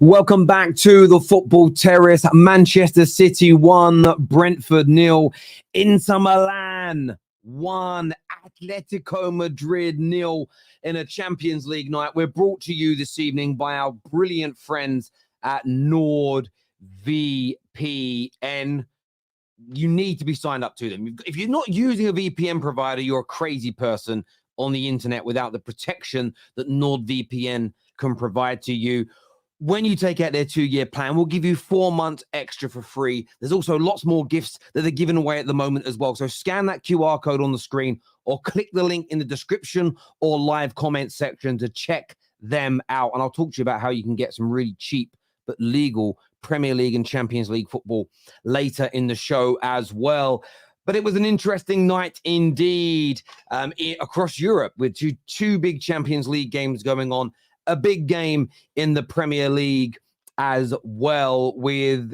Welcome back to the Football Terrace. Manchester City 1, Brentford 0, Inter Milan 1, Atletico Madrid 0 in a Champions League night. We're brought to you this evening by our brilliant friends at NordVPN. You need to be signed up to them. If you're not using a VPN provider, you're a crazy person on the internet without the protection that NordVPN can provide to you. When you take out their 2-year plan, we'll give you 4 months extra for free. There's also lots more gifts that they're giving away at the moment as well. So scan that QR code on the screen or click the link in the description or live comment section to check them out. And I'll talk to you about how you can get some really cheap but legal Premier League and Champions League football later in the show as well. But it was an interesting night indeed across Europe with two big Champions League games going on. A big game in the Premier League as well, with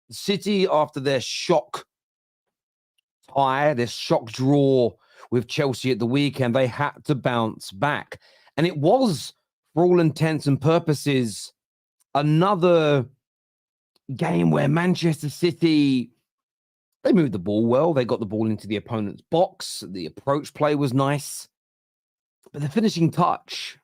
City after their shock tie, their shock draw with Chelsea at the weekend. They had to bounce back. And it was, for all intents and purposes, another game where Manchester City, they moved the ball well. They got the ball into the opponent's box. The approach play was nice. But the finishing touch,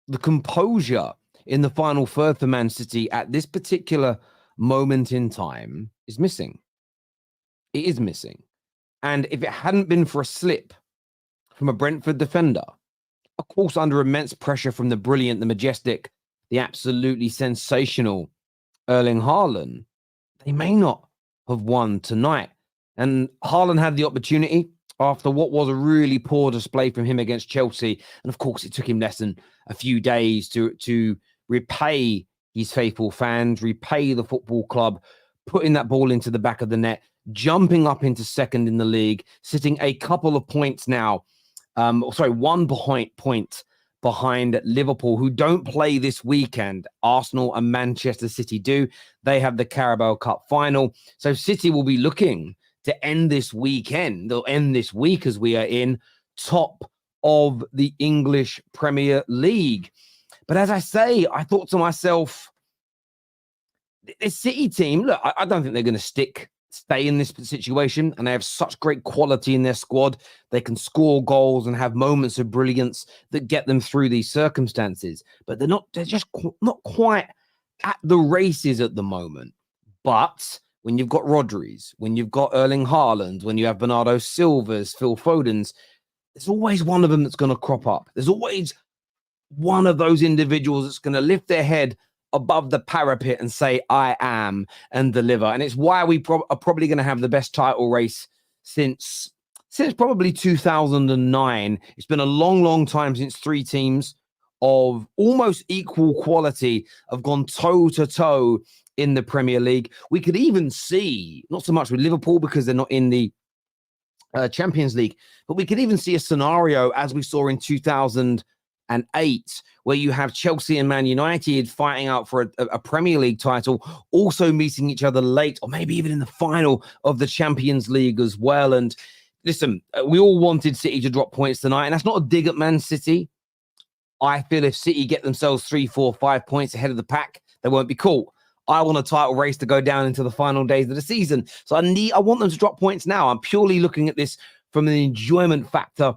the composure in the final third for Man City at this particular moment in time is missing. It is missing. And if it hadn't been for a slip from a Brentford defender, of course, under immense pressure from the brilliant, the majestic, the absolutely sensational Erling Haaland, they may not have won tonight. And Haaland had the opportunity after what was a really poor display from him against Chelsea. And of course, it took him less than a few days to repay his faithful fans, repay the football club, putting that ball into the back of the net, jumping up into second in the league, sitting a couple of points now. 1 point behind Liverpool, who don't play this weekend. Arsenal and Manchester City do. They have the Carabao Cup final. So City will be looking to end this weekend. They'll end this week as we are in top of the English Premier League. But as I say, I thought to myself, this City team, look, I don't think they're going to stay in this situation, and they have such great quality in their squad. They can score goals and have moments of brilliance that get them through these circumstances. But they're just not quite at the races at the moment. But when you've got Rodri's, when you've got Erling Haaland, when you have Bernardo Silva's, Phil Foden's, there's always one of them that's going to crop up. There's always one of those individuals that's going to lift their head above the parapet and say, I am, and deliver. And it's why we are probably going to have the best title race since probably 2009. It's been a long, long time since 3 teams of almost equal quality have gone toe-to-toe in the Premier League. We could even see, not so much with Liverpool because they're not in the Champions League, but we could even see a scenario as we saw in 2008, where you have Chelsea and Man United fighting out for a Premier League title, also meeting each other late, or maybe even in the final of the Champions League as well. And listen, we all wanted City to drop points tonight, and that's not a dig at Man City. I feel if City get themselves 3, 4, 5 points ahead of the pack, they won't be caught. I want a title race to go down into the final days of the season. So I want them to drop points now. I'm purely looking at this from the enjoyment factor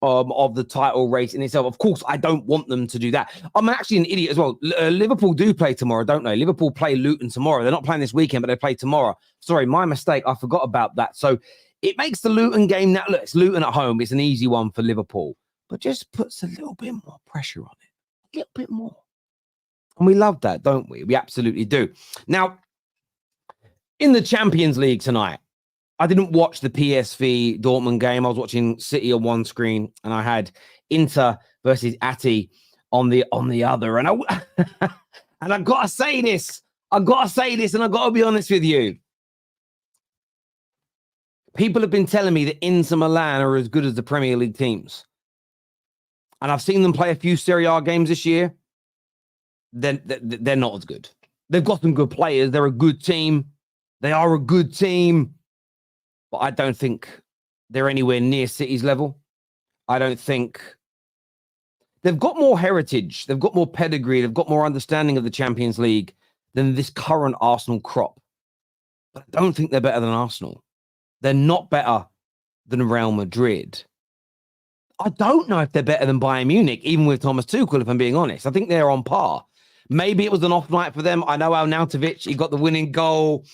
of the title race in itself. Of course, I don't want them to do that. I'm actually an idiot as well. Liverpool do play tomorrow, don't they? Liverpool play Luton tomorrow. They're not playing this weekend, but they play tomorrow. Sorry, my mistake. I forgot about that. So it makes the Luton game now. Look, it's Luton at home. It's an easy one for Liverpool, but just puts a little bit more pressure on it. A little bit more. And we love that, don't we? We absolutely do. Now, in the Champions League tonight, I didn't watch the PSV Dortmund game. I was watching City on one screen, and I had Inter versus Ati on the other. And I gotta say this. And I gotta be honest with you. People have been telling me that Inter Milan are as good as the Premier League teams. And I've seen them play a few Serie A games this year. then they're not as good. They've got some good players. They're a good team. They are a good team. But I don't think they're anywhere near City's level. I don't think they've got more heritage. They've got more pedigree. They've got more understanding of the Champions League than this current Arsenal crop. But I don't think they're better than Arsenal. They're not better than Real Madrid. I don't know if they're better than Bayern Munich, even with Thomas Tuchel, if I'm being honest. I think they're on par. Maybe it was an off night for them. I know Arnautovic, he got the winning goal.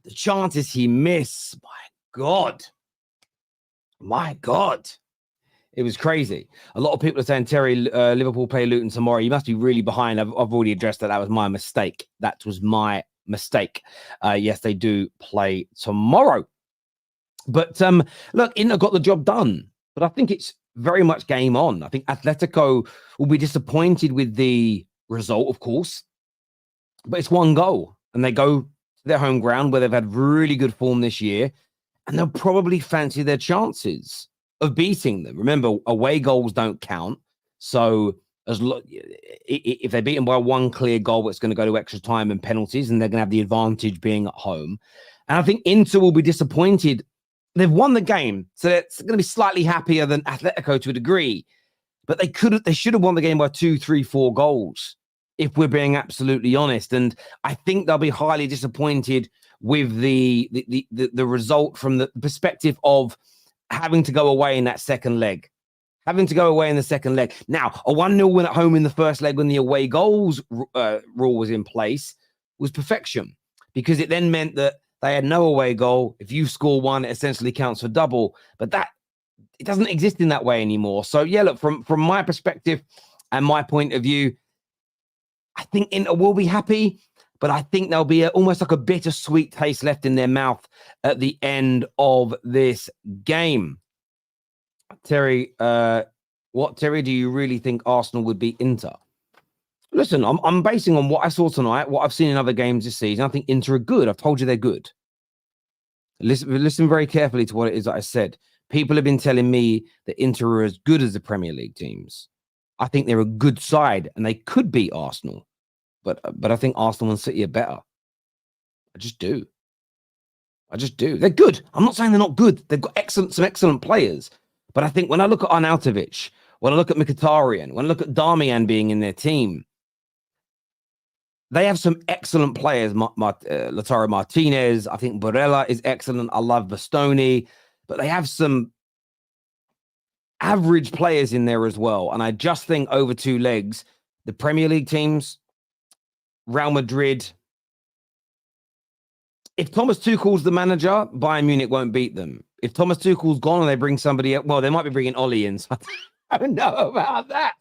The chances he missed, my God. It was crazy. A lot of people are saying, Terry, Liverpool play Luton tomorrow. You must be really behind. I've already addressed that. That was my mistake. Yes, they do play tomorrow. But look, Inter got the job done. But I think it's very much game on. I think Atletico will be disappointed with the result, of course. But it's one goal. And they go to their home ground where they've had really good form this year. And they'll probably fancy their chances of beating them. Remember, away goals don't count. So if they're beaten by one clear goal, it's going to go to extra time and penalties, and they're going to have the advantage being at home. And I think Inter will be disappointed. They've won the game, so it's going to be slightly happier than Atletico to a degree. But they should have won the game by 2, 3, 4 goals, if we're being absolutely honest. And I think they'll be highly disappointed with the result from the perspective of having to go away in that second leg. Now, a 1-0 win at home in the first leg when the away goals rule was in place was perfection, because it then meant that they had no away goal. If you score one, it essentially counts for double. But it doesn't exist in that way anymore. So, yeah, look, from my perspective and my point of view, I think Inter will be happy, but I think there'll be almost like a bittersweet taste left in their mouth at the end of this game. Terry, Terry, do you really think Arsenal would beat Inter? Listen, I'm basing on what I saw tonight, what I've seen in other games this season. I think Inter are good. I've told you they're good. Listen very carefully to what it is that I said. People have been telling me that Inter are as good as the Premier League teams. I think they're a good side and they could beat Arsenal. But I think Arsenal and City are better. I just do. They're good. I'm not saying they're not good. They've got some excellent players. But I think when I look at Arnautovic, when I look at Mkhitaryan, when I look at Darmian being in their team, they have some excellent players. Lautaro Martinez, I think Barella is excellent. I love Bastoni. But they have some average players in there as well. And I just think over 2 legs, the Premier League teams, Real Madrid, if Thomas Tuchel's the manager, Bayern Munich won't beat them. If Thomas Tuchel's gone and they bring somebody else, well, they might be bringing Oli in. So I don't know about that.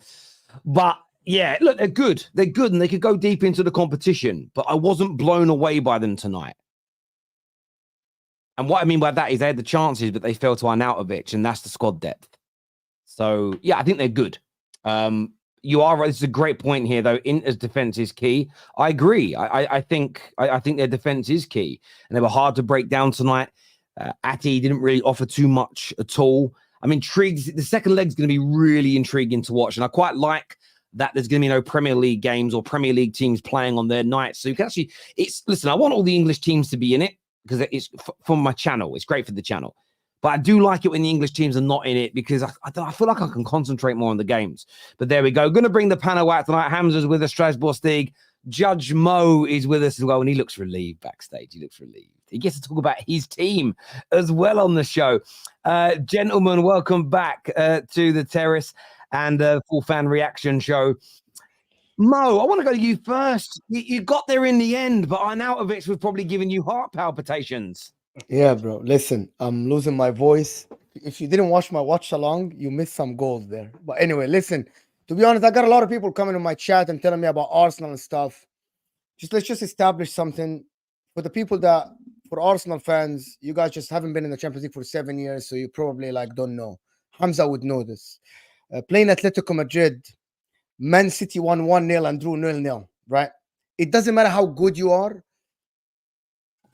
But yeah, look, they're good. They're good and they could go deep into the competition. But I wasn't blown away by them tonight. And what I mean by that is they had the chances, but they fell to Arnautovic, and that's the squad depth. So yeah, I think they're good. You are right. This is a great point here, though. Inter's defense is key. I agree. I think their defense is key, and they were hard to break down tonight. Ati didn't really offer too much at all. I'm intrigued. The second leg's going to be really intriguing to watch, and I quite like that there's going to be no Premier League games or Premier League teams playing on their nights. So you can actually, listen, I want all the English teams to be in it because it's for my channel. It's great for the channel. But I do like it when the English teams are not in it because I feel like I can concentrate more on the games. But there we go. Going to bring the panel out tonight. Hamza's with us, Strasbourg Stig. Judge Mo is with us as well, and he looks relieved backstage. He looks relieved. He gets to talk about his team as well on the show. Gentlemen, welcome back to the Terrace and Full Fan Reaction Show. Mo, I want to go to you first. You got there in the end, but Arnautovic was probably giving you heart palpitations. Yeah, bro. Listen, I'm losing my voice. If you didn't watch my watch along, you missed some goals there. But anyway, listen, to be honest, I got a lot of people coming to my chat and telling me about Arsenal and stuff. Let's just establish something for the people for Arsenal fans, you guys just haven't been in the Champions League for 7 years, so you probably don't know. Hamza would know this. Playing Atlético Madrid, Man City won 1-0 and drew 0-0, right? It doesn't matter how good you are.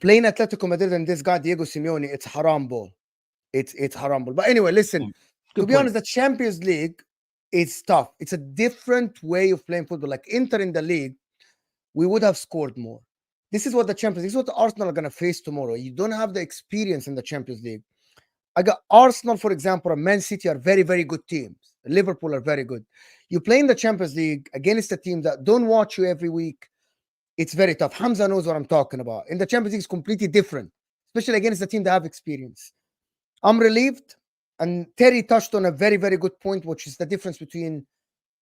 Playing Atlético Madrid and this guy, Diego Simeone, it's haram ball. It's haram ball. But anyway, listen, to be honest, the Champions League, it's tough. It's a different way of playing football. Like Inter in the league, we would have scored more. This is what the Champions League, this is what Arsenal are going to face tomorrow. You don't have the experience in the Champions League. I got Arsenal, for example, and Man City are very, very good teams. Liverpool are very good. You play in the Champions League against a team that don't watch you every week. It's very tough. Hamza knows what I'm talking about. In the Champions League, it's completely different, especially against a team that have experience. I'm relieved. And Terry touched on a very, very good point, which is the difference between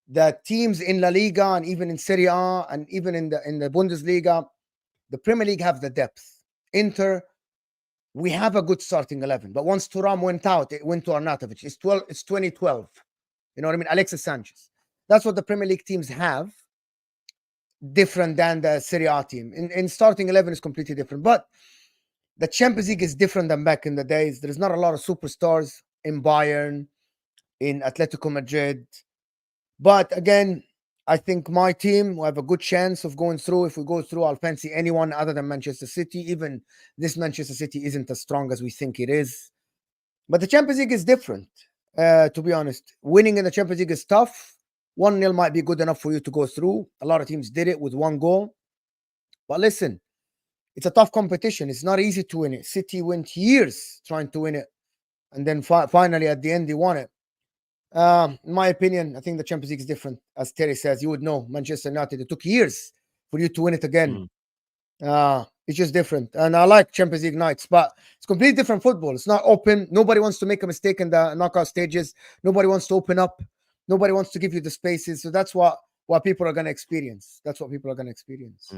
the teams in La Liga and even in Serie A and even in the Bundesliga. The Premier League have the depth. Inter, we have a good starting 11, but once Thuram went out, it went to Arnautovic. It's 2012. You know what I mean? Alexis Sanchez. That's what the Premier League teams have, different than the Serie A team. In starting 11 is completely different. But the Champions League is different than back in the days. There's not a lot of superstars in Bayern, in Atletico Madrid. But again, I think my team will have a good chance of going through. If we go through, I'll fancy anyone other than Manchester City. Even this Manchester City isn't as strong as we think it is. But the Champions League is different, to be honest. Winning in the Champions League is tough. 1-0 might be good enough for you to go through. A lot of teams did it with one goal. But listen, it's a tough competition. It's not easy to win it. City went years trying to win it. And then finally, at the end, they won it. In my opinion, I think the Champions League is different. As Terry says, you would know, Manchester United, it took years for you to win it again. It's just different. And I like Champions League nights, but it's completely different football. It's not open. Nobody wants to make a mistake in the knockout stages. Nobody wants to open up. Nobody wants to give you the spaces. So that's what people are going to experience. That's what people are going to experience.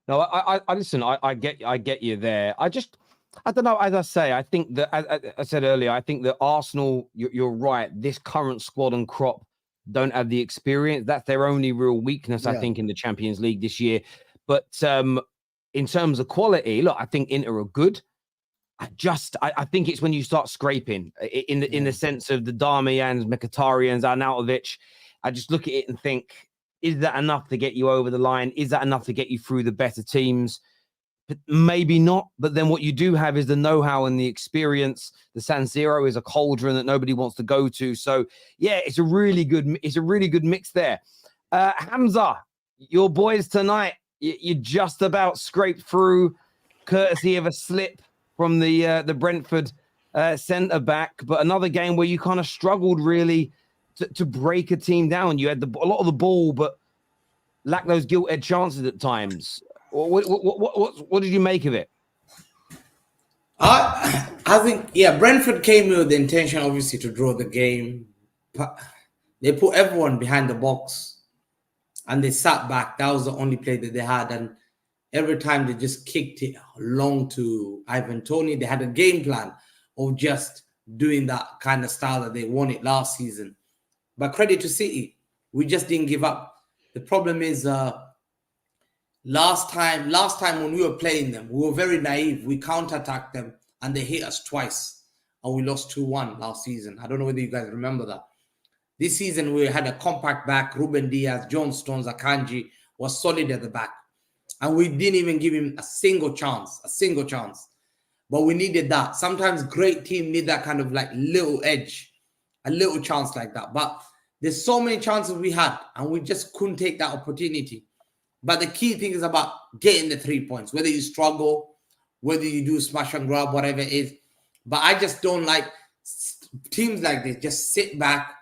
No, I listen. I get you there. I don't know. As I say, I think that, as I said earlier, I think that Arsenal, you're right. This current squad and crop don't have the experience. That's their only real weakness, I think, in the Champions League this year. But in terms of quality, look, I think Inter are good. I think it's when you start scraping in the sense of the Darmians, Mkhitaryan's, Arnautovic. I just look at it and think, is that enough to get you over the line? Is that enough to get you through the better teams? But maybe not. But then what you do have is the know-how and the experience. The San Siro is a cauldron that nobody wants to go to. So yeah, it's a really good mix there. Hamza, your boys tonight, you just about scraped through, courtesy of a slip from the Brentford centre back. But another game where you kind of struggled really to break a team down. You had a lot of the ball, but lacked those gilt-edged chances at times. What did you make of it? I think, Brentford came with the intention, obviously, to draw the game. But they put everyone behind the box and they sat back. That was the only play that they had. And every time they just kicked it long to Ivan Toney. They had a game plan of just doing that kind of style that they wanted last season. But credit to City, we just didn't give up. The problem is, last time when we were playing them, we were very naive. We counterattacked them and they hit us twice. And we lost 2-1 last season. I don't know whether you guys remember that. This season, we had a compact back. Ruben Diaz, John Stones, Akanji was solid at the back. And we didn't even give him a single chance. But we needed that. Sometimes great teams need that kind of like little edge, a little chance like that. But there's so many chances we had and we just couldn't take that opportunity. But the key thing is about getting the 3 points, whether you struggle, whether you do smash and grab, whatever it is. But I just don't like teams like this. Just sit back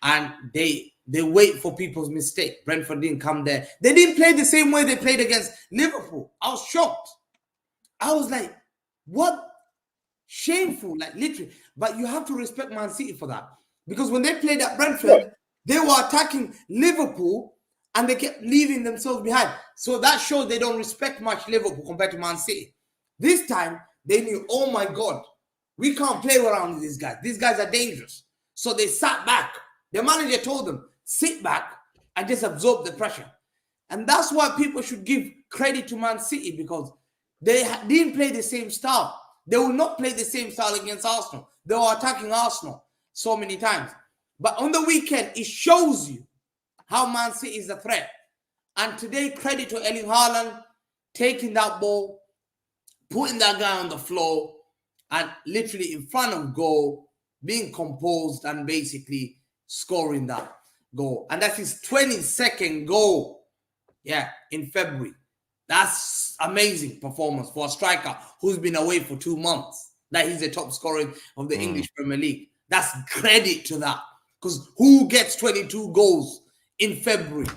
and they wait for people's mistake. Brentford didn't come there. They didn't play the same way they played against Liverpool. I was shocked. I was like, what? Shameful, like literally. But you have to respect Man City for that. Because when they played at Brentford, they were attacking Liverpool and they kept leaving themselves behind. So that shows they don't respect much Liverpool compared to Man City. This time, they knew, oh my God, we can't play around with these guys. These guys are dangerous. So they sat back. The manager told them, sit back and just absorb the pressure. And that's why people should give credit to Man City, because they didn't play the same style. They will not play the same style against Arsenal. They were attacking Arsenal so many times. But on the weekend, it shows you how Man City is a threat. And today, credit to Erling Haaland taking that ball, putting that guy on the floor, and literally in front of goal, being composed and basically scoring that goal. And that's his 22nd goal, in February. That's amazing performance for a striker who's been away for 2 months. That he's the top scorer of the English Premier League. That's credit to that. Because who gets 22 goals in February?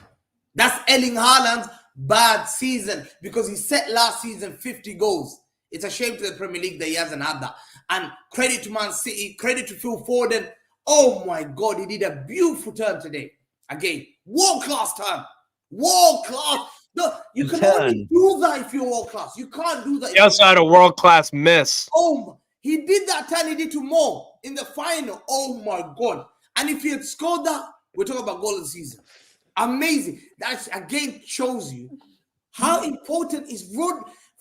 That's Erling Haaland's bad season because he set last season 50 goals. It's a shame to the Premier League that he hasn't had that. And credit to Man City, credit to Phil Foden. Oh my God, he did a beautiful turn today. Again, world-class turn. World-class. No, you can only do that if you're world-class. You can't do that. He also had a world-class miss. Oh, he did that turn he did to Mo in the final. Oh my God. And if he had scored that, we're talking about goal of the season. Amazing. That again shows you how important is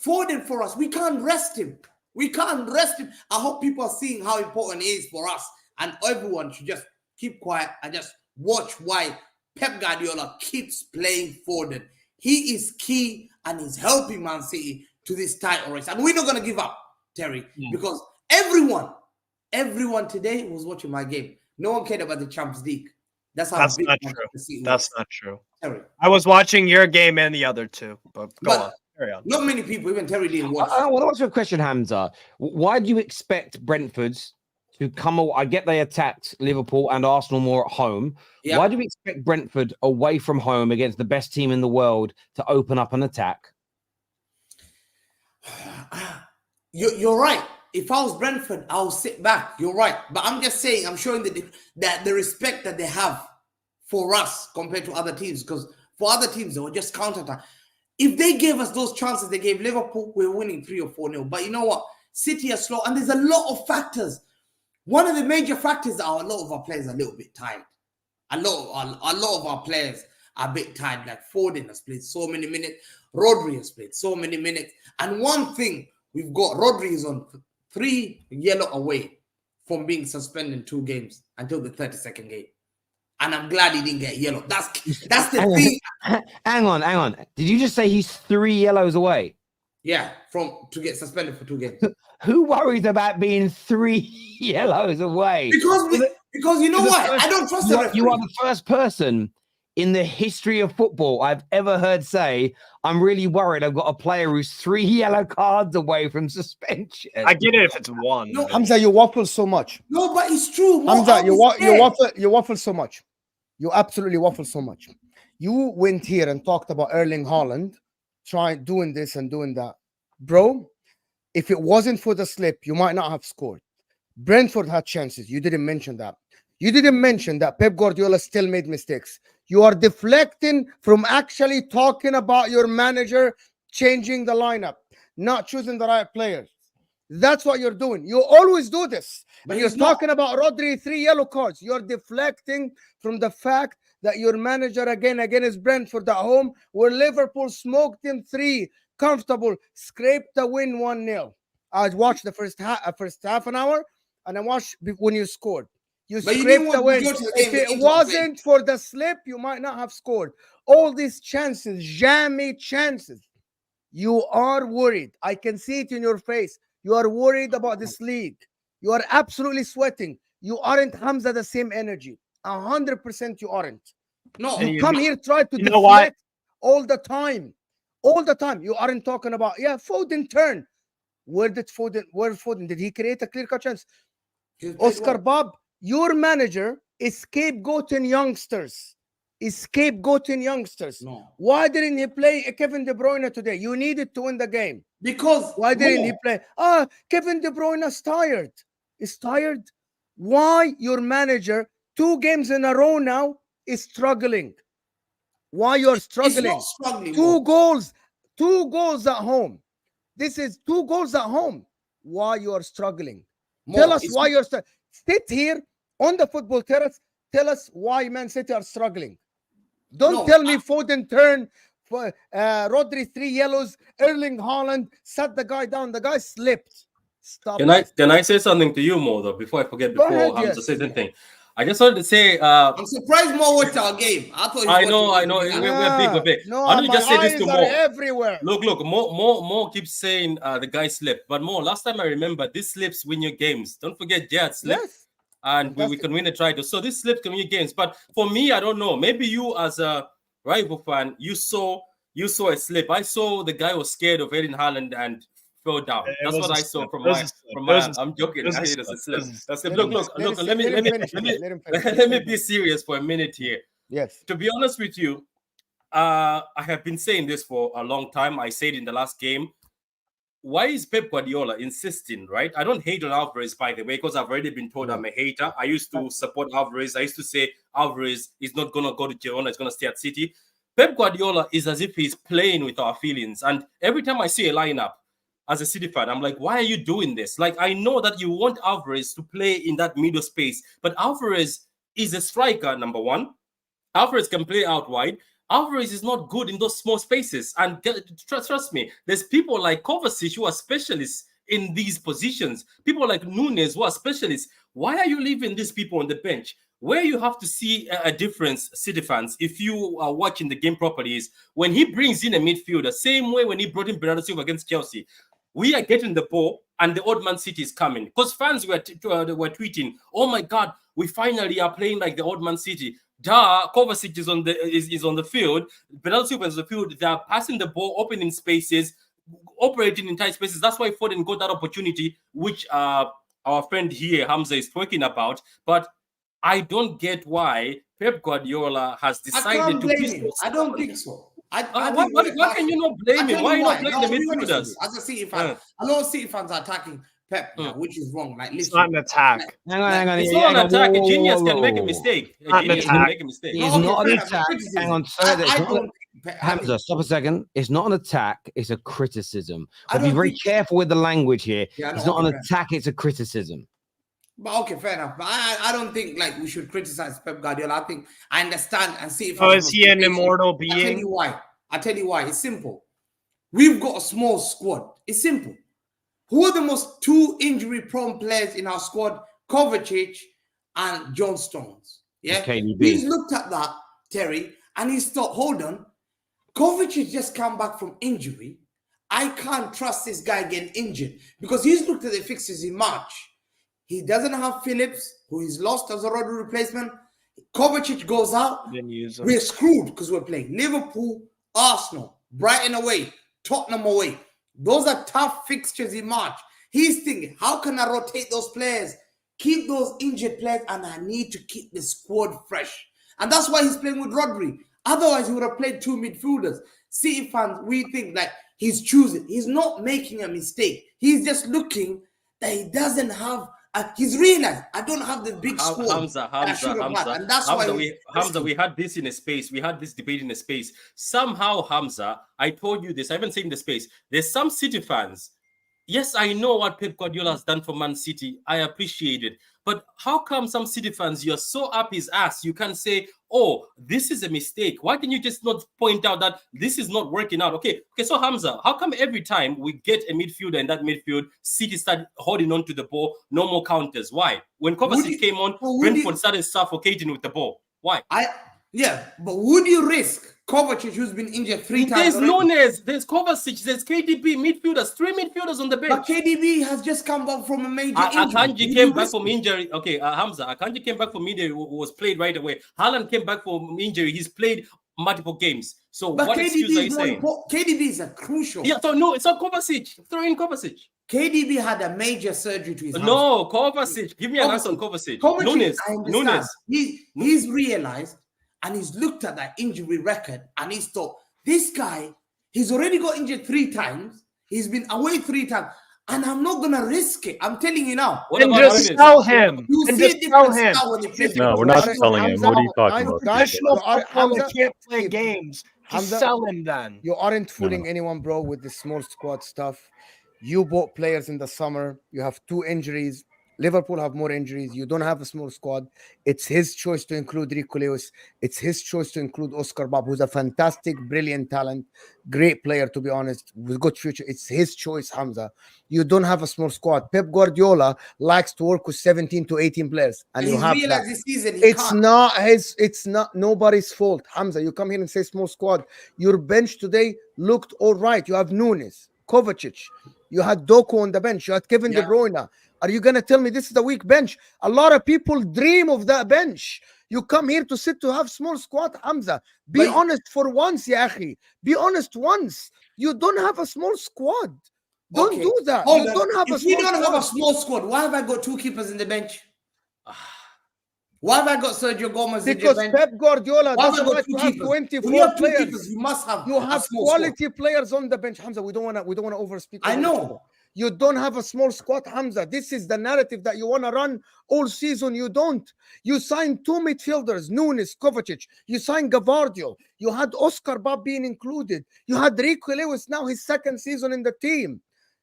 Foden for us. We can't rest him. We can't rest him. I hope people are seeing how important he is for us. And everyone should just keep quiet and just watch why Pep Guardiola keeps playing Foden. He is key and he's helping Man City to this title race. And we're not going to give up, Terry, because everyone today was watching my game. No one cared about the Champions League. That's not true. That's not true. Terry. I was watching your game and the other two, but go on. Carry on. Not many people, even Terry, didn't watch. I want to ask you a question, Hamza. Why do you expect Brentford to come? I get they attacked Liverpool and Arsenal more at home. Yep. Why do we expect Brentford away from home against the best team in the world to open up an attack? You're right. If I was Brentford, I'll sit back. You're right. But I'm just saying, I'm showing that the respect that they have for us compared to other teams. Because for other teams, they will just counterattack. If they gave us those chances they gave Liverpool, we're winning 3 or 4-0. But you know what? City are slow. And there's a lot of factors. One of the major factors are a lot of our players are a little bit tired. A lot of our players are a bit tired. Like Foden has played so many minutes. Rodri has played so many minutes. And one thing we've got, Rodri is on 3 yellow away from being suspended in 2 games until the 32nd game. And I'm glad he didn't get yellow. That's the thing. Hang on. Did you just say he's 3 yellows away? Yeah, to get suspended for 2 games. Who worries about being 3 yellows away? Because you know what? I don't trust the referee. You are the first person in the history of football I've ever heard say, I'm really worried I've got a player who's 3 yellow cards away from suspension. I get it if it's 1. No, Hamza, you waffle so much. No, but it's true. Hamza, you waffle so much. You absolutely waffle so much. You went here and talked about Erling Haaland, doing this and doing that. Bro, if it wasn't for the slip, you might not have scored. Brentford had chances. You didn't mention that. You didn't mention that Pep Guardiola still made mistakes. You are deflecting from actually talking about your manager changing the lineup, not choosing the right players. That's what you're doing. You always do this. But you're talking about Rodri, 3 yellow cards. You're deflecting from the fact that your manager again is Brentford at home, where Liverpool smoked him 3, comfortable, scraped the win 1-0. I watched the first half an hour, and I watched when you scored. You scraped the win. If it wasn't for the slip, you might not have scored. All these chances, jammy chances. You are worried. I can see it in your face. You are worried about this league. You are absolutely sweating. You aren't, Hamza, the same energy. 100% you aren't. No, you come here, try to deflect all the time. All the time. You aren't talking about, Foden turn. Where Foden? Did he create a clear-cut chance? Oscar Bob, your manager is scapegoating youngsters. No. Why didn't he play Kevin De Bruyne today? You needed to win the game. Because why didn't he play? Kevin De Bruyne is tired. Why your manager 2 games in a row now is struggling? Why you're struggling? It's not struggling. 2 goals at home. This is 2 goals at home. Why you are struggling? Tell us why you're struggling. Sit here on the football terrace. Tell us why Man City are struggling. Don't tell me Foden turn, Rodri 3 yellows, Erling Haaland sat the guy down. The guy slipped. Stop. Can I say something to you, Mo, though, before I forget, before Hamza says anything? I just wanted to say, I'm surprised Mo watched our game. I know. We're big. No, I want to just say this to Mo. Everywhere. Look. Mo keeps saying the guy slipped, but Mo, last time I remember, these slips win your games. Don't forget, Jad slipped. Yes. and we can win a title. So this slips can win games. But for me, I don't know. Maybe you as a rival fan, you saw a slip. I saw the guy was scared of hitting Haaland and fell down. That's what I saw from my. I'm joking. I hate it as a slip. Look. Let me be serious for a minute here. Yes. To be honest with you, I have been saying this for a long time. I said in the last game. Why is Pep Guardiola insisting, right? I don't hate on Alvarez, by the way, because I've already been told I'm a hater. I used to support Alvarez. I used to say Alvarez is not going to go to Girona. He's going to stay at City. Pep Guardiola is as if he's playing with our feelings. And every time I see a lineup as a City fan, I'm like, why are you doing this? Like, I know that you want Alvarez to play in that middle space, but Alvarez is a striker, number one. Alvarez can play out wide. Alvarez is not good in those small spaces. And trust me, there's people like Kovacic who are specialists in these positions. People like Nunes who are specialists. Why are you leaving these people on the bench? Where you have to see a difference, City fans, if you are watching the game properly, is when he brings in a midfielder, same way when he brought in Bernardo Silva against Chelsea. We are getting the ball and the odd man City is coming. Because fans were tweeting, oh my God, we finally are playing like the odd man City. Kovacic is on the field. Bernardo Silva is on the field. They are passing the ball, opening spaces, operating in tight spaces. That's why Foden got that opportunity, which our friend here, Hamza, is talking about. But I don't get why Pep Guardiola has decided to. I don't think so. Why can you not blame him? Why are you not blaming the midfielders? As a City fan, a lot of City fans are attacking Pep, which is wrong. Like, it's not an attack. Hang on. It's not an attack. A genius can make a mistake. Not an attack. It's not an attack. Hang on, Hamza, stop a second. It's not an attack. It's a criticism. I'll be very careful with the language here. It's not an attack. It's a criticism. But okay, fair enough. But I don't think like we should criticize Pep Guardiola. I think I understand and see if. Oh, is he an immortal being? I tell you why. It's simple. We've got a small squad. It's simple. Who are the most two injury-prone players in our squad? Kovacic and John Stones. Yeah, he's looked at that, Terry, and he's thought, hold on, Kovacic just come back from injury. I can't trust this guy getting injured because he's looked at the fixtures in March. He doesn't have Phillips, who he's lost as a Rodri replacement. Kovacic goes out. We're screwed because we're playing Liverpool, Arsenal, Brighton away, Tottenham away. Those are tough fixtures in March. He's thinking, how can I rotate those players, keep those injured players, and I need to keep the squad fresh. And that's why he's playing with Rodri. Otherwise, he would have played two midfielders. City fans, we think like he's choosing. He's not making a mistake. He's just looking that he doesn't have. He's realized I don't have the big squad. Hamza, and that's why we had this in a space. We had this debate in a space. Somehow, Hamza, I told you this. I haven't seen in the space. There's some City fans. Yes, I know what Pep Guardiola has done for Man City. I appreciate it. But how come some City fans, you're so up his ass, you can't say, oh, this is a mistake. Why can you just not point out that this is not working out? Okay, so Hamza, how come every time we get a midfielder in that midfield, City start holding on to the ball, no more counters? Why? When Kovacic came on, Brentford started suffocating with the ball. Why? But would you risk Kovacic, who's been injured 3 times? There's Nunes, there's Kovacic, there's KDB, midfielders, 3 midfielders on the bench. But KDB has just come back from a major injury. Akanji came back from injury. Okay, Hamza, Akanji came back from injury, was played right away. Haaland came back from injury. He's played multiple games. So what excuse are you saying? KDB is a crucial. Yeah, so no, it's not Kovacic. Throw in Kovacic. KDB had a major surgery to his hand. No, Kovacic. Give me an answer on Kovacic. Nunes. He's realized and he's looked at that injury record and he's thought, this guy, he's already got injured 3 times. He's been away 3 times. And I'm not going to risk it. I'm telling you now. And just sell him. No, we're not selling him. What are you talking about? Professional footballer can't play games. Just sell him then. You aren't fooling anyone, bro, with the small squad stuff. You bought players in the summer. You have 2 injuries. Liverpool have more injuries. You don't have a small squad. It's his choice to include Rico Lewis. It's his choice to include Oscar Bob, who's a fantastic, brilliant talent, great player, to be honest, with good future. It's his choice, Hamza. You don't have a small squad. Pep Guardiola likes to work with 17 to 18 players, and you have that. This season it's not nobody's fault, Hamza. You come here and say small squad. Your bench today looked all right. You have Nunes. Kovacic, you had Doku on the bench, you had Kevin De Bruyne. Are you gonna tell me this is the weak bench? A lot of people dream of that bench. You come here to sit to have small squad, Hamza. Be honest for once, ya akhi. Be honest once. You don't have a small squad. Don't do that. Hold you on. don't have if a small we don't squad. have a small squad, why have I got 2 keepers in the bench? Why have I got Sergio Gomez because in the bench? Pep Guardiola Why have I doesn't got like 2 to have keepers? 24 When you have 2 players. keepers, you must have You a have small quality squad. players on the bench, Hamza. We don't want to overspeak. I know. You don't have a small squad, Hamza. This is the narrative that you want to run all season. You don't. You signed 2 midfielders, Nunes, Kovacic. You signed Gavardio. You had Oscar Bob being included. You had Rico Lewis, now his 2nd season in the team.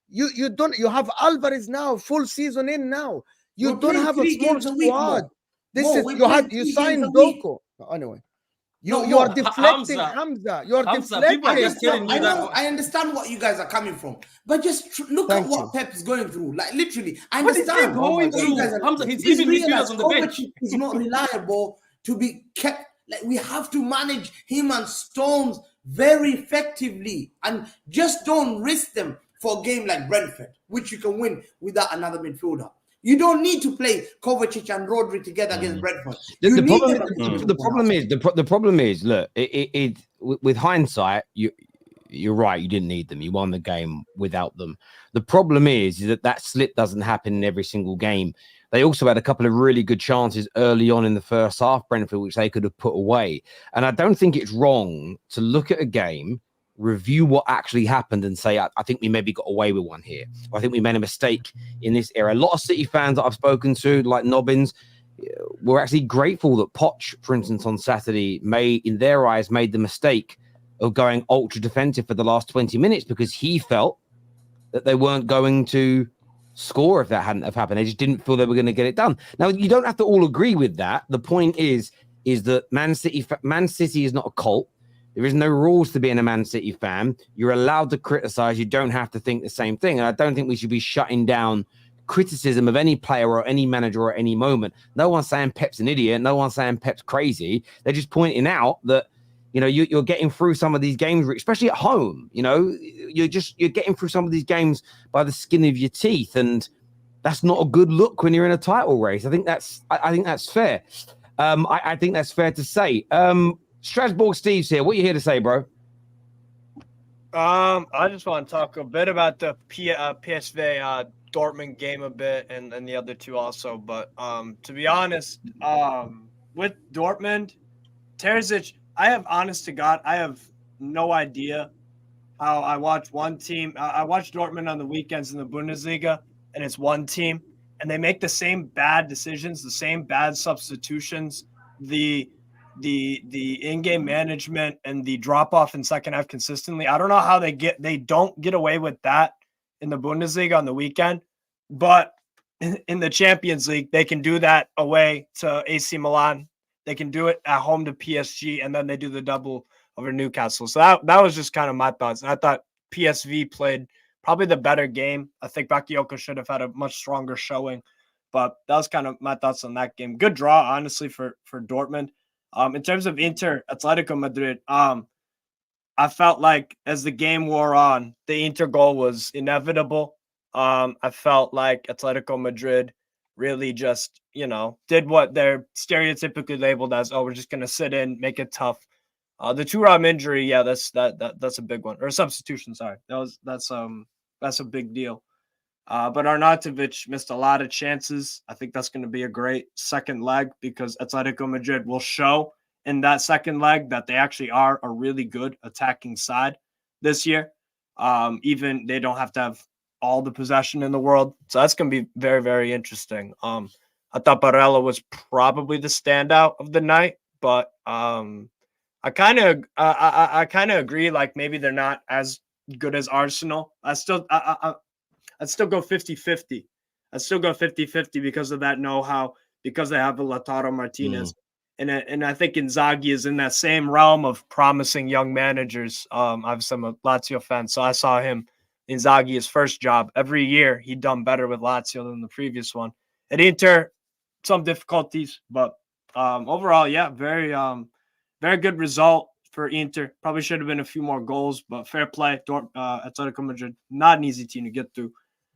You don't. You have Alvarez now, full season in now. You don't have a small squad. You signed Doku. Anyway. You are deflecting, Hamza. You are deflecting. People are just telling you that. I understand what you guys are coming from, but just look at what Pep is going through. Like literally, I understand. Going through? Hamza, he's leaving midfielders on the bench. He's not reliable to be kept. Like we have to manage him and Stones very effectively, and just don't risk them for a game like Brentford, which you can win without another midfielder. You don't need to play Kovacic and Rodri together against Brentford. The problem is, look, with hindsight, you're right. You didn't need them. You won the game without them. The problem is that slip doesn't happen in every single game. They also had a couple of really good chances early on in the first half, Brentford, which they could have put away. And I don't think it's wrong to look at a game, review what actually happened and say, I think we maybe got away with one here. Or I think we made a mistake in this area. A lot of City fans that I've spoken to, like Nobbins, were actually grateful that Poch, for instance, on Saturday, in their eyes, made the mistake of going ultra defensive for the last 20 minutes because he felt that they weren't going to score if that hadn't have happened. They just didn't feel they were going to get it done. Now, you don't have to all agree with that. The point is that Man City is not a cult. There is no rules to being a Man City fan. You're allowed to criticize. You don't have to think the same thing. And I don't think we should be shutting down criticism of any player or any manager at any moment. No one's saying Pep's an idiot. No one's saying Pep's crazy. They're just pointing out that, you're getting through some of these games, especially at home. You're getting through some of these games by the skin of your teeth. And that's not a good look when you're in a title race. I think that's fair. I think that's fair to say. Strasbourg Steve's here. What are you here to say, bro? I just want to talk a bit about the PSV Dortmund game a bit and the other two also. But to be honest, with Dortmund, Terzic, I have no idea how I watch one team. I watch Dortmund on the weekends in the Bundesliga, and it's one team, and they make the same bad decisions, the same bad substitutions, the in-game management and the drop-off in second half consistently. I don't know how they don't get away with that in the Bundesliga on the weekend, but in the Champions League, they can do that away to AC Milan. They can do it at home to PSG, and then they do the double over Newcastle. So that was just kind of my thoughts. And I thought PSV played probably the better game. I think Bakayoko should have had a much stronger showing, but that was kind of my thoughts on that game. Good draw, honestly, for Dortmund. In terms of Inter, Atletico Madrid, I felt like as the game wore on, the Inter goal was inevitable. I felt like Atletico Madrid really just, did what they're stereotypically labeled as, we're just going to sit in, make it tough. The Thuram injury, yeah, that's a big one. Or substitution, sorry. That's a big deal. But Arnautovic missed a lot of chances. I think that's going to be a great second leg because Atletico Madrid will show in that second leg that they actually are a really good attacking side this year. Even they don't have to have all the possession in the world. So that's going to be very, very interesting. I thought Barella was probably the standout of the night, but I kind of agree. Like maybe they're not as good as Arsenal. I'd still go 50-50. I'd still go 50-50 because of that know-how, because they have a Lautaro Martinez. And I think Inzaghi is in that same realm of promising young managers. I'm a Lazio fan, so I saw him, Inzaghi, his first job. Every year, he'd done better with Lazio than the previous one. At Inter, some difficulties, but overall, yeah, very good result. for Inter. Probably should have been a few more goals, but fair play. Atletico Madrid, not an easy team to get through.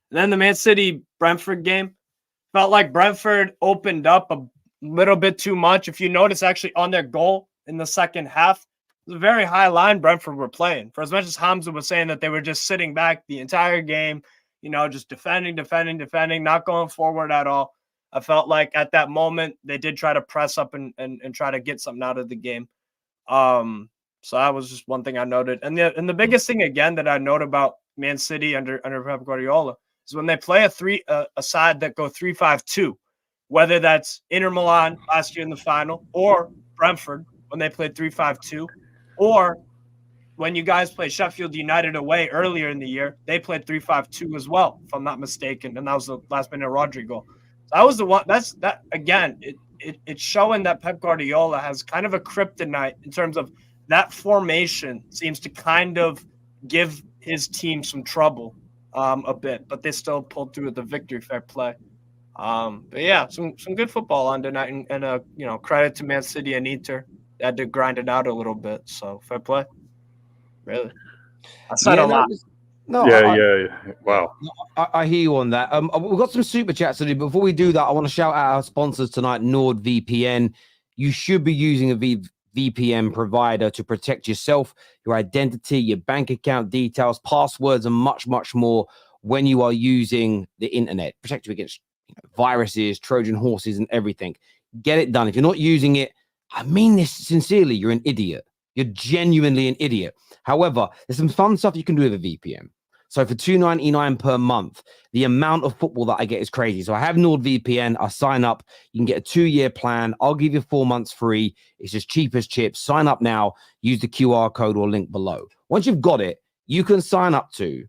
And then the Man City Brentford game, felt like Brentford opened up a little bit too much. If you notice, actually on their goal in the second half, it was a very high line Brentford were playing. For as much as Hamza was saying that they were just sitting back the entire game, just defending, not going forward at all. I felt like at that moment they did try to press up and try to get something out of the game. So that was just one thing I noted. And the biggest thing again that I note about Man City under Pep Guardiola is when they play a side that go 3-5-2, whether that's Inter Milan last year in the final or Brentford when they played 3-5-2, or when you guys play Sheffield United away earlier in the year, they played 3-5-2 as well, if I'm not mistaken, and that was the last minute Rodrigo. That was the one. That's that again. It's showing that Pep Guardiola has kind of a kryptonite in terms of that formation seems to kind of give his team some trouble a bit, but they still pulled through with the victory. Fair play. But yeah, some good football on tonight, and credit to Man City and Inter. They had to grind it out a little bit, so fair play. Really, I said a lot. No, yeah. Wow. I hear you on that. We've got some super chats to do. Before we do that, I want to shout out our sponsors tonight, NordVPN. You should be using a VPN provider to protect yourself, your identity, your bank account details, passwords, and much, much more when you are using the internet. Protect you against viruses, Trojan horses, and everything. Get it done. If you're not using it, I mean this sincerely, you're an idiot. You're genuinely an idiot. However, there's some fun stuff you can do with a VPN. So for $2.99 per month, the amount of football that I get is crazy. So I have NordVPN. I sign up. You can get a 2-year plan. I'll give you 4 months free. It's as cheap as chips. Sign up now. Use the QR code or link below. Once you've got it, you can sign up to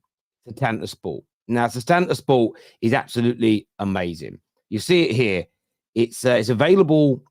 Setanta Sport. Now, Setanta Sport is absolutely amazing. You see it here. It's available.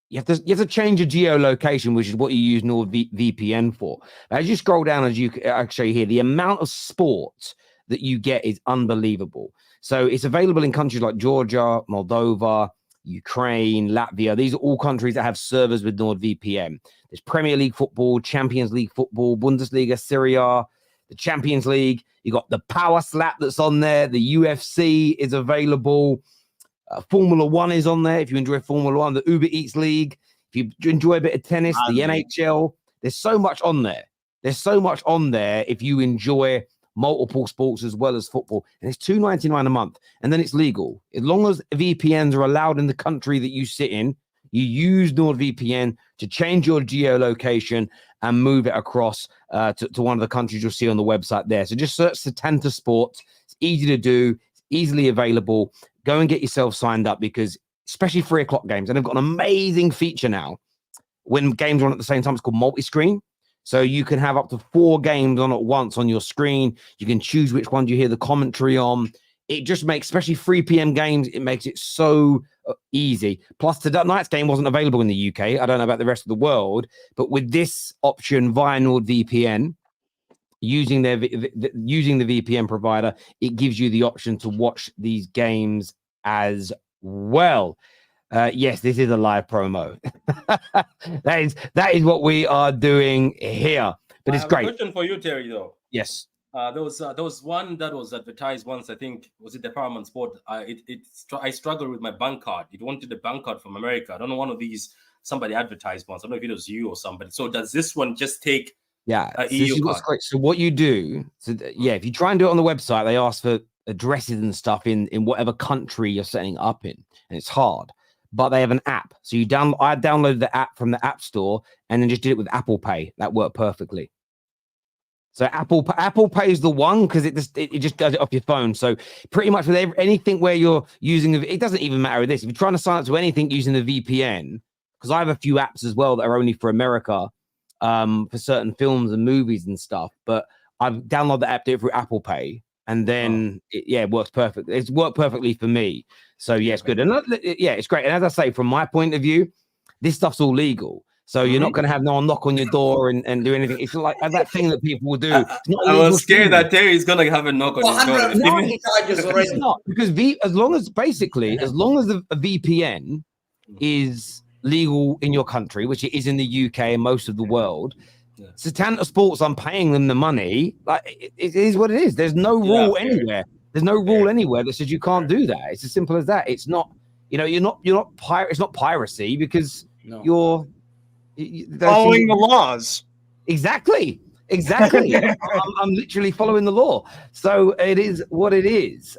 You have to change your geolocation, which is what you use NordVPN for. As you scroll down, I'll show you here, the amount of sport that you get is unbelievable. So it's available in countries like Georgia, Moldova, Ukraine, Latvia. These are all countries that have servers with NordVPN. There's Premier League football, Champions League football, Bundesliga, Serie A, the Champions League. You got the Power Slap that's on there. The UFC is available. Formula One is on there if you enjoy Formula One, the Uber Eats League, if you enjoy a bit of tennis, the NHL. There's so much on there. There's so much on there if you enjoy multiple sports as well as football. And it's $2.99 a month. And then it's legal. As long as VPNs are allowed in the country that you sit in, you use NordVPN to change your geolocation and move it across to one of the countries you'll see on the website there. So just search Setanta Sports. It's easy to do. It's easily available. Go and get yourself signed up because especially 3 o'clock games, and they've got an amazing feature now when games are on at the same time. It's called multi-screen. So you can have up to 4 games on at once on your screen. You can choose which ones you hear the commentary on. It just makes, especially 3 p.m. games, it makes it so easy. Plus, tonight's game wasn't available in the UK. I don't know about the rest of the world, but with this option via NordVPN, using the VPN provider, it gives you the option to watch these games as well. Yes, this is a live promo. that is what we are doing here. But it's great. I have a question for you, Terry, though. Yes. There was one that was advertised once. I think was it the Paramount Sport. I struggled with my bank card. It wanted the bank card from America. I don't know, one of these somebody advertised once. I don't know if it was you or somebody. So does this one just take? Yeah, so what you do, if you try and do it on the website, they ask for addresses and stuff in whatever country you're setting up in, and it's hard. But they have an app, so I downloaded the app from the App Store and then just did it with Apple Pay. That worked perfectly. So Apple Pay is the one because it just does it off your phone. So pretty much with anything where you're using it doesn't even matter with this. If you're trying to sign up to anything using the VPN, because I have a few apps as well that are only for America. For certain films and movies and stuff, but I've downloaded the app, do it through Apple Pay, and then it works perfect. It's worked perfectly for me. So yeah, it's good. And it's great. And as I say, from my point of view, this stuff's all legal. So you're not going to have no one knock on your door and do anything. It's like that thing that people will do. I was scared that Terry's going to have a knock on his door. It's not, because as long as the VPN is legal in your country, which it is in the UK and most of the world, Satanta Sports, I'm paying them the money. Like it is what it is. There's no rule anywhere. There's no rule anywhere that says you can't do that. It's as simple as that. It's not, you're not it's not piracy because you're following the laws. Exactly. I'm literally following the law. So it is what it is.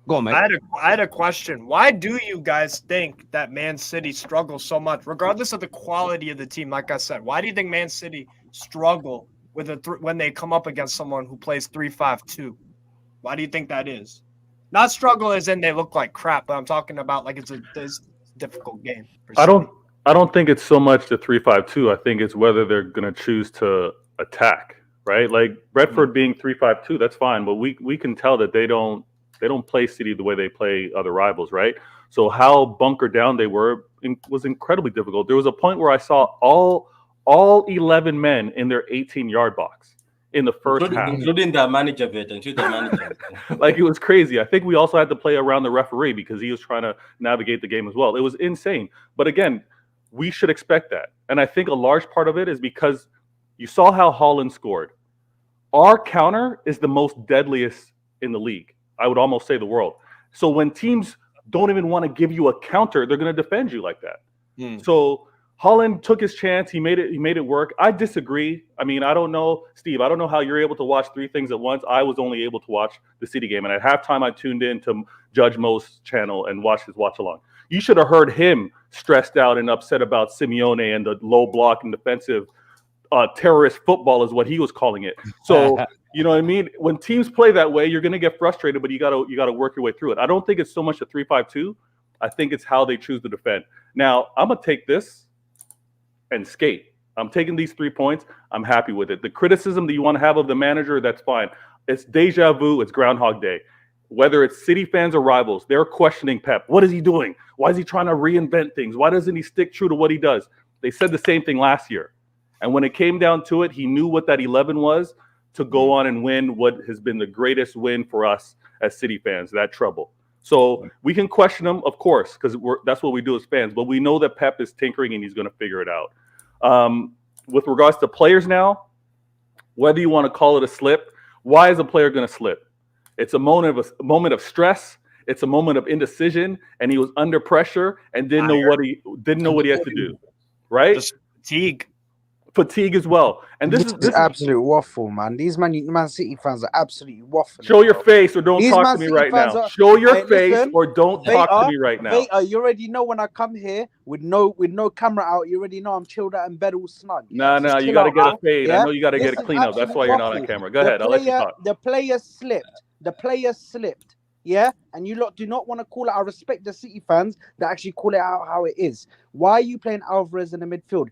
Go on, mate. I had a question. Why do you guys think that Man City struggles so much, regardless of the quality of the team? Like I said, why do you think Man City struggle with when they come up against someone who plays 3-5-2? Why do you think that is? Not struggle as in they look like crap, but I'm talking about like it's a difficult game. I don't think it's so much the 3-5-2. I think it's whether they're going to choose to attack, right? Like Brentford being 3-5-2, that's fine, but we can tell that they don't play City the way they play other rivals, right? So how bunkered down they were was incredibly difficult. There was a point where I saw all 11 men in their 18-yard box in the first half, including the manager of it, like it was crazy. I think we also had to play around the referee because he was trying to navigate the game as well. It was insane. But again, we should expect that. And I think a large part of it is because you saw how Haaland scored. Our counter is the most deadliest in the league. I would almost say the world. So when teams don't even want to give you a counter, they're going to defend you like that. So Haaland took his chance. He made it work. I disagree. I mean, I don't know, Steve. I don't know how you're able to watch three things at once. I was only able to watch the City game, and at halftime, I tuned in to Judge Mo's channel and watched his watch along. You should have heard him stressed out and upset about Simeone and the low block and defensive terrorist football is what he was calling it. So. You know what I mean? When teams play that way, you're going to get frustrated, but you got to work your way through it. I don't think it's so much a 3-5-2. I think it's how they choose to defend. Now, I'm going to take this and skate. I'm taking these 3 points. I'm happy with it. The criticism that you want to have of the manager, that's fine. It's deja vu. It's Groundhog Day. Whether it's City fans or rivals, they're questioning Pep. What is he doing? Why is he trying to reinvent things? Why doesn't he stick true to what he does? They said the same thing last year. And when it came down to it, he knew what that 11 was to go on and win what has been the greatest win for us as City fans, that treble. So we can question him, of course, because that's what we do as fans. But we know that Pep is tinkering and he's going to figure it out. With regards to players now, whether you want to call it a slip, why is a player going to slip? It's a moment of stress. It's a moment of indecision, and he was under pressure and didn't know what he had to do. Right? Just fatigue as well. And this is absolute waffle, man. These Man City fans are absolutely waffling. Show your face or don't talk to me right now. Show your face or don't talk to me right now. You already know when I come here with no camera out, you already know I'm chilled out in bed all snug. No, you got to get a fade. Yeah? I know you got to get a clean up. That's why you're not on camera. Go ahead. I'll let you talk. The player slipped. Yeah, and you lot do not want to call it. I respect the City fans that actually call it out how it is. Why are you playing Alvarez in the midfield?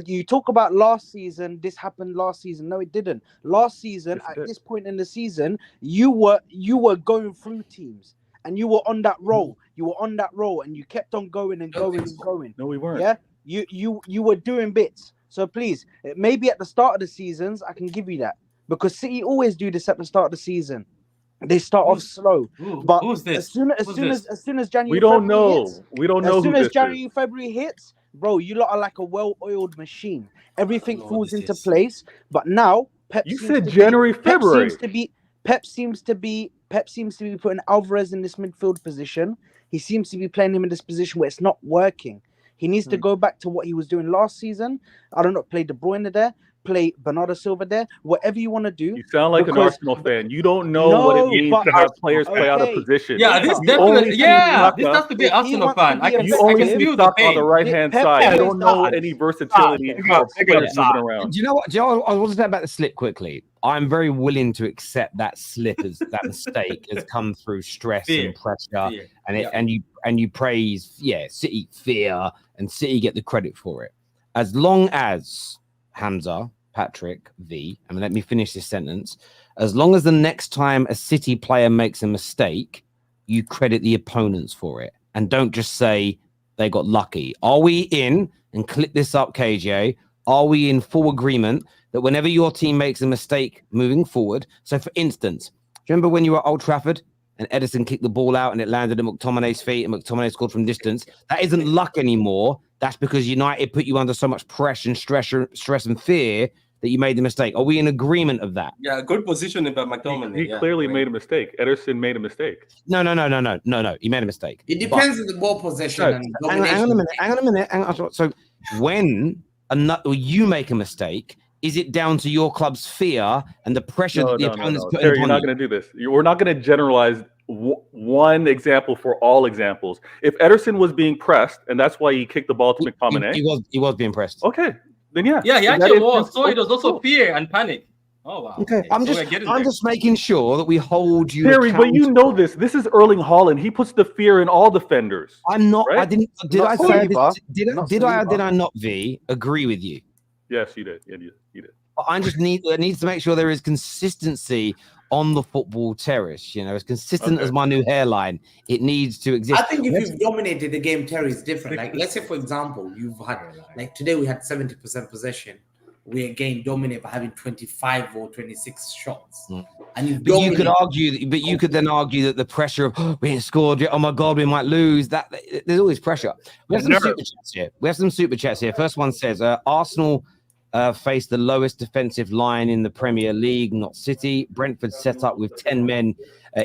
You talk about last season. This happened last season. No, it didn't. Last season, at this point in the season, you were going through teams, and you were on that roll. And you kept on going and going and going. No, we weren't. Yeah, you were doing bits. So please, maybe at the start of the seasons, I can give you that because City always do this at the start of the season. They start off slow, but who's this? as soon as January, we don't know. We don't know. As soon as January, February hits, bro, you lot are like a well-oiled machine. Everything falls into place. But now, Pep. You said January, February. Pep seems to be putting Alvarez in this midfield position. He seems to be playing him in this position where it's not working. He needs to go back to what he was doing last season. I don't know, play De Bruyne there. Play Bernardo Silva there, whatever you want to do. You sound like an Arsenal fan. You don't know what it means to have players play out of position. Yeah, this definitely. Yeah, this has to be an Arsenal fan. You only see stuff on the right-hand side. You don't know any versatility of players moving around. Do you know what? I was saying about the slip quickly. I'm very willing to accept that slip as that mistake has come through stress and pressure, and you praise City fear and City get the credit for it. As long as Hamza, Patrick, V, and let me finish this sentence. As long as the next time a City player makes a mistake, you credit the opponents for it. And don't just say they got lucky. Are we in, and clip this up, KJ, are we in full agreement that whenever your team makes a mistake moving forward, so for instance, do you remember when you were at Old Trafford and Edison kicked the ball out and it landed at McTominay's feet and McTominay scored from distance? That isn't luck anymore. that's because United put you under so much pressure and stress and fear that you made the mistake. Are we in agreement of that? Yeah, good positioning by McTominay. He clearly made a mistake. Ederson made a mistake. No. He made a mistake. It depends on the ball possession and Hang on a minute. So when you make a mistake, is it down to your club's fear and the pressure that the opponents put Terry, upon you're not going to do this. We're not going to generalize one example for all examples. If Ederson was being pressed, and that's why he kicked the ball to McTominay. He was being pressed. Okay, then yeah. Yeah, he actually was. So it was also fear and panic. Oh wow. Okay, I'm So just making sure that we hold you. Terry, but you know this. This is Erling Haaland. He puts the fear in all defenders. I'm not. Right? I didn't. Did Not I say Saliba. this? Did I not agree with you? Yes, you did. Yeah, you did. I just needs to make sure there is consistency on the football terrace. You know, as consistent as my new hairline, it needs to exist. I think if you've dominated the game, Terry, is different. Like, let's say, for example, you've had, like today we had 70% possession. We again dominate by having 25 or 26 shots. And you could then argue that the pressure of we ain't scored yet. Oh my God, we might lose. That there's always pressure. We have some super chats here. First one says Arsenal faced the lowest defensive line in the Premier League, not City. Brentford set up with 10 men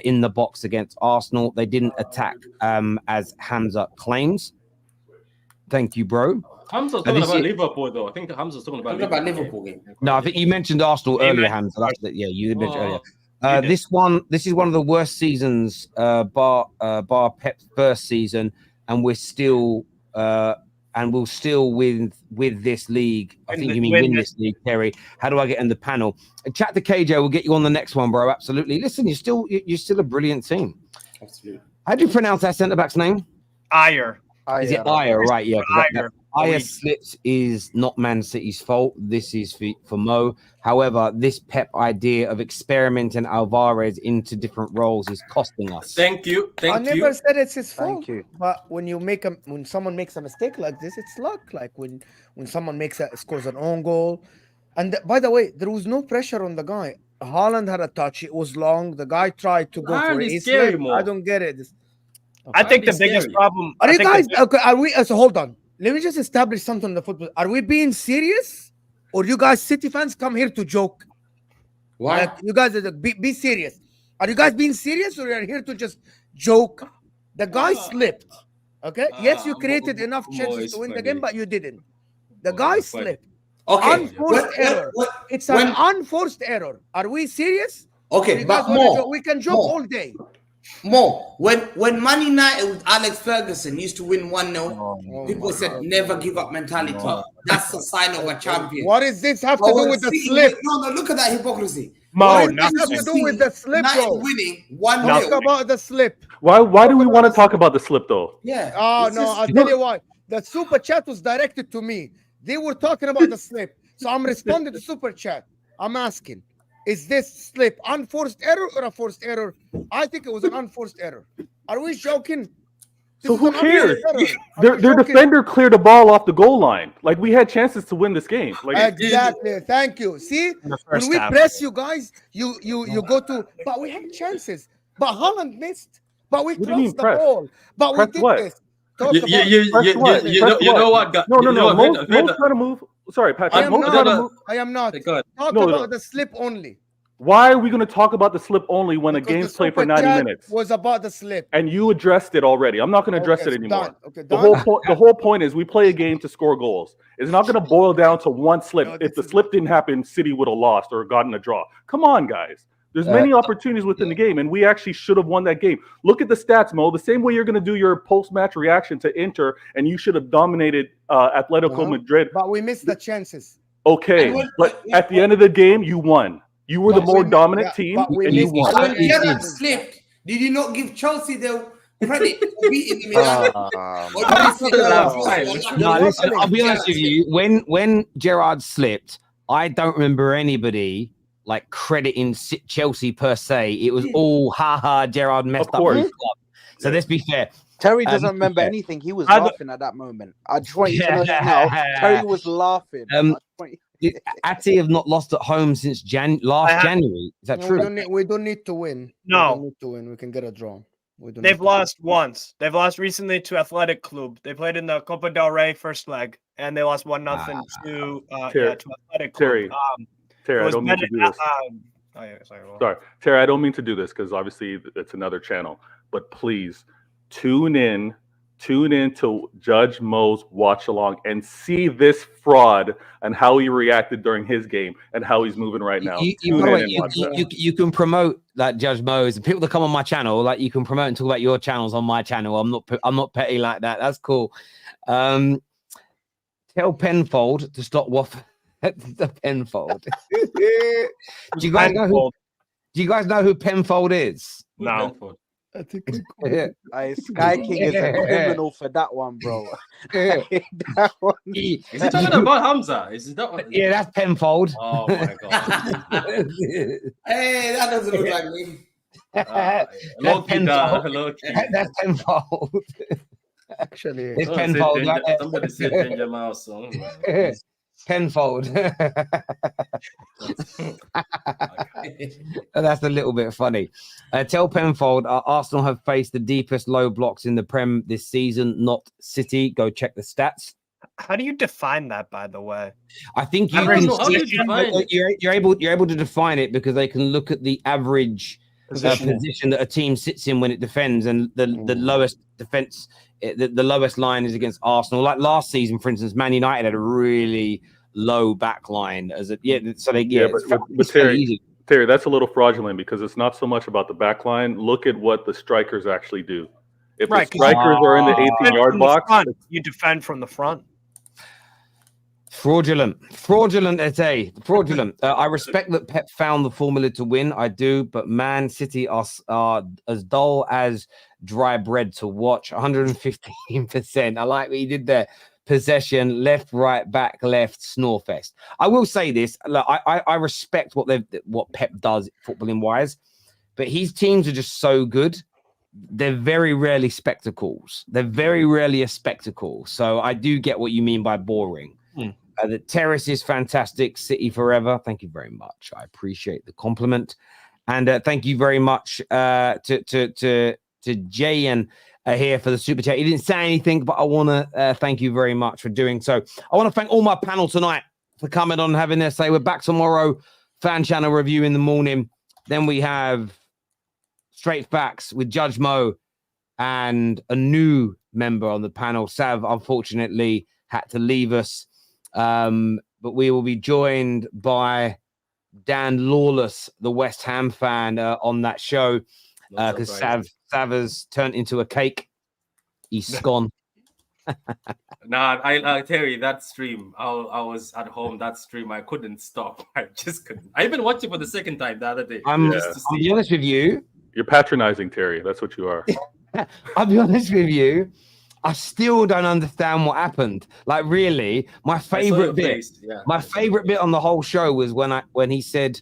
in the box against Arsenal. They didn't attack as Hamza claims. Thank you, bro. Hamza's talking about Liverpool, though. I think Hamza's talking about Liverpool game. No, I think you mentioned Arsenal earlier, Hamza. Yeah, you mentioned earlier. This is one of the worst seasons, bar Pep's first season, and we're still we'll still with this league. I think you mean win this league, Terry. How do I get in the panel? Chat to KJ. We'll get you on the next one, bro. Absolutely. Listen, you're still a brilliant team. Absolutely. How do you pronounce that centre back's name? Ayer. Is it Ayer? Right, yeah. Ayer slips is not Man City's fault. This is for Mo. However, this Pep idea of experimenting Alvarez into different roles is costing us. Thank you. I never said it's his fault. Thank you. But when someone makes a mistake like this, it's luck. Like when someone scores an own goal. And by the way, there was no pressure on the guy. Haaland had a touch. It was long. The guy tried to go for it. I don't get it. I think the biggest problem. Are you guys okay? Are we? So hold on. Let me just establish something in the football. Are we being serious, or you guys City fans come here to joke? Why? Like, you guys be serious. Are you guys being serious, or are you here to just joke? The guy slipped. Okay. Yes, you created enough chances to win the game, but you didn't. The guy slipped. Okay. Unforced error. It's an unforced error. Are we serious? Okay, but more. We can joke all day. More. When Man United with Alex Ferguson used to win 1-0, people said never give up mentality. That's a sign of a champion. What does this have to do with the slip? No, look at that hypocrisy. What does this have to do with the slip, bro? Winning 1-0. Talk about the slip. Why do we want to talk about the slip though? Yeah. Oh no, I'll tell you why. The super chat was directed to me. They were talking about the slip. So I'm responding to super chat. I'm asking, is this slip unforced error or a forced error? I think it was an unforced error. Are we joking? So who cares? Their defender cleared the ball off the goal line. Like, we had chances to win this game. Like, exactly. Thank you. See, when we press you guys, you go to, but we had chances. But Haaland missed. But we crossed the ball. But we did this. You know what? No. Mo's trying to move. Sorry, Patrick. I am not. Talk about the slip only. Why are we going to talk about the slip only when a game's played for 90 minutes? Was about the slip. And you addressed it already. I'm not going to address it anymore. Okay, the whole point is we play a game to score goals. It's not going to boil down to one slip. If the slip didn't happen, City would have lost or gotten a draw. Come on, guys. There's many opportunities within the game, and we actually should have won that game. Look at the stats, Mo. The same way you're going to do your post-match reaction to Inter, and you should have dominated Atletico Madrid. But we missed the chances. Okay, but at the end of the game, you won. You were the more dominant team, and you won. When Gerrard slipped, did you not give Chelsea the credit for beating Milan? Listen, I'll be honest with you. When Gerrard slipped, I don't remember anybody like crediting Chelsea per se. It was all Gerrard messed up his club. So let's be fair. Terry doesn't remember anything. He was laughing at that moment. I just want you to know that now. Terry was laughing. Ati have not lost at home since last January. Is that true? We don't need to win. No. We don't need to win. We can get a draw. They've lost once. They've lost recently to Athletic Club. They played in the Copa del Rey first leg, and they lost 1-0 to Athletic Club. Terry, I don't mean to do this. Sorry, Terry, I don't mean to do this because obviously it's another channel. But please tune in to Judge Mo's watch along and see this fraud and how he reacted during his game and how he's moving right now. You can promote like Judge Mo's and people that come on my channel. Like you can promote and talk about your channels on my channel. I'm not petty like that. That's cool. Tell Penfold to stop waffling. The Penfold. Do you guys know who Penfold is? No. I think Sky King is a criminal for that one, bro. That one. Is he talking about Hamza? Is that one? Yeah, that's Penfold. Oh my god. Hey, that doesn't look like me. That's Penfold. Actually, it's Penfold. Somebody said Danger Mouse. Penfold. That's a little bit funny. Tell Penfold Arsenal have faced the deepest low blocks in the Prem this season, not City. Go check the stats. How do you define that, by the way? I think you're able to define it because they can look at the average position that a team sits in when it defends, and the lowest defense, the lowest line is against Arsenal. Like last season, for instance, Man United had a really low back line but Terry, that's a little fraudulent because it's not so much about the back line. Look at what the strikers actually do. If the strikers are in the 18-yard box, you defend from the front. Fraudulent. I respect that Pep found the formula to win. I do, but Man City are as dull as dry bread to watch. 115%. I like what he did there. Possession, left, right, back, left, snore fest. I will say this. Look, I respect what Pep does footballing wise, but his teams are just so good. They're very rarely spectacles. They're very rarely a spectacle. So I do get what you mean by boring. The Terrace is fantastic. City forever. Thank you very much. I appreciate the compliment. And thank you very much to Jayan here for the super chat. He didn't say anything, but I want to thank you very much for doing so. I want to thank all my panel tonight for coming on and having their say. We're back tomorrow. Fan channel review in the morning. Then we have Straight Facts with Judge Mo and a new member on the panel. Sav, unfortunately, had to leave us. But we will be joined by Dan Lawless, the West Ham fan, on that show because Sav has turned into a cake. He's gone. Nah, Terry, that stream, I was at home. That stream, I couldn't stop. I just couldn't. I even watched it for the second time the other day. I'll be honest with you. You're patronizing, Terry. That's what you are. I'll be honest with you. I still don't understand what happened. Like, really, my favorite bit on the whole show was when he said,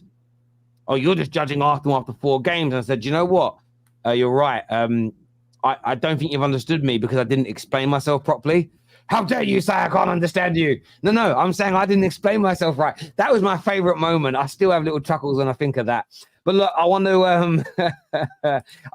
"Oh, you're just judging Arsenal after 4 games." And I said, "You know what? You're right. I don't think you've understood me because I didn't explain myself properly. How dare you say I can't understand you? No, I'm saying I didn't explain myself right." That was my favorite moment. I still have little chuckles when I think of that. But look, I want to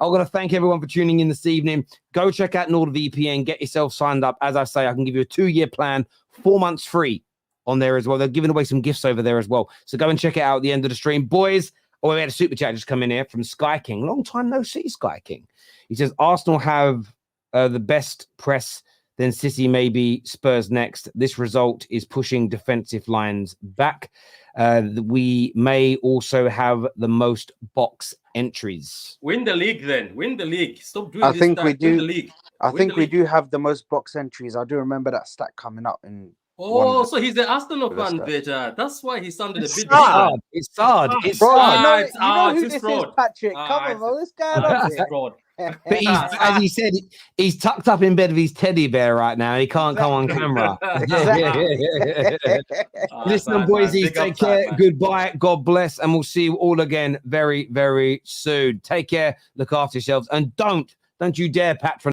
I want to thank everyone for tuning in this evening. Go check out NordVPN, get yourself signed up. As I say, I can give you a 2-year plan, 4 months free on there as well. They're giving away some gifts over there as well. So go and check it out at the end of the stream. Boys, we had a super chat just come in here from Sky King. Long time no see, Sky King. He says, Arsenal have the best press, then City maybe, Spurs next. This result is pushing defensive lines back. We may also have the most box entries. Win the league then. Win the league. Stop doing I this. think we do. Win the league. I think we do have the most box entries. I do remember that stat coming up in. So he's the Arsenal fan, Peter. That's why he sounded a bit sad. It's sad. It's sad. You know who this is, Patrick. Come on, bro. This guy loves it. But as he said, he's tucked up in bed with his teddy bear right now. He can't come on camera. Listen, boys, take care. Goodbye. God bless. And we'll see you all again very, very soon. Take care. Look after yourselves. And don't you dare patronize.